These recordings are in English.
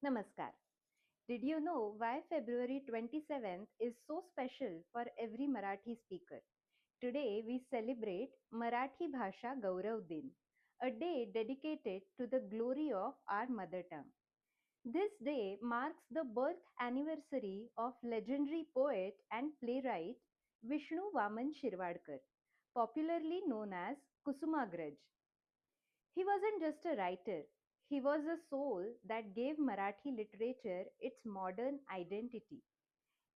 Namaskar. Did you know why February 27th is so special for every Marathi speaker? Today we celebrate Marathi Bhasha Gaurav Din, a day dedicated to the glory of our mother tongue. This day marks the birth anniversary of legendary poet and playwright Vishnu Vaman Shirvadkar, popularly known as Kusumagraj. He wasn't just a writer, he was a soul that gave Marathi literature its modern identity.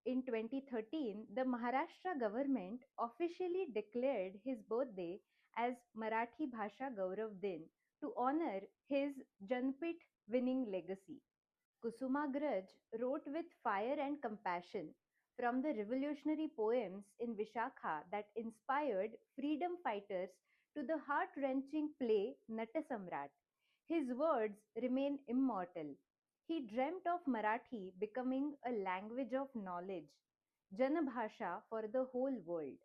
In 2013, the Maharashtra government officially declared his birthday as Marathi Bhasha Gaurav Din to honor his Janpith winning legacy. Kusumagraj wrote with fire and compassion from the revolutionary poems in Vishakha that inspired freedom fighters to the heart wrenching play Natasamrat. His words remain immortal. He dreamt of Marathi becoming a language of knowledge, Janabhasha for the whole world.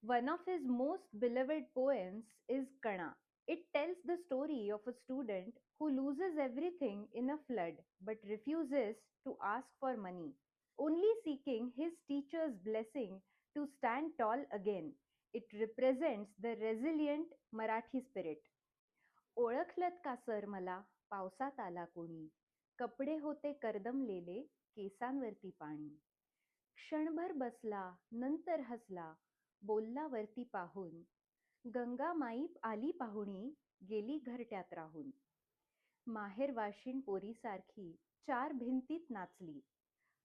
One of his most beloved poems is Kana. It tells the story of a student who loses everything in a flood but refuses to ask for money, only seeking his teacher's blessing to stand tall again. It represents the resilient Marathi spirit. ओळखलत का sir मला पावसात आला कोणी कपडे होते कर्दमलेले केसांवरती पाणी क्षणभर बसला नंतर हसला बोलला वरती पाहून गंगा माई आली पाहुणी गेली घरट्यात राहून माहेर वाशिण पोरीसारखी चार भिंतीत नाचली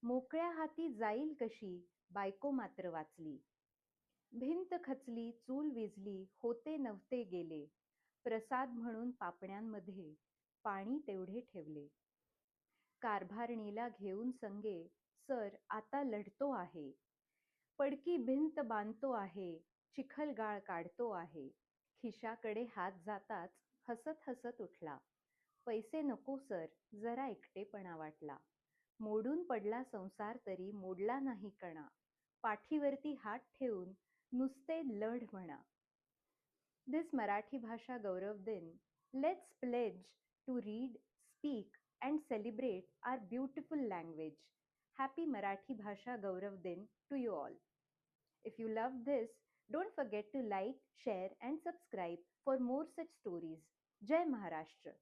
मोकळ्या हाती जाईल कशी बायको मात्र वाचली भिंत खचली चूल विझली होते नव्हते गेले प्रसाद म्हणून पापण्यांमध्ये पाणी तेवढे ठेवले कारभारणीला घेऊन संगे सर आता लढतो आहे पडकी भिंत बांधतो आहे चिखलगाळ काढतो आहे खिशाकडे हात जाताच हसत हसत उठला पैसे नको सर जरा एकटेपणा वाटला मोडून पडला संसार तरी मोडला नाही कणा पाठीवरती हात ठेवून नुसते लढ म्हणा. This Marathi Bhasha Gaurav Din, let's pledge to read, speak, and celebrate our beautiful language. Happy Marathi Bhasha Gaurav Din to you all. If you love this, don't forget to like, share, and subscribe for more such stories. Jai Maharashtra!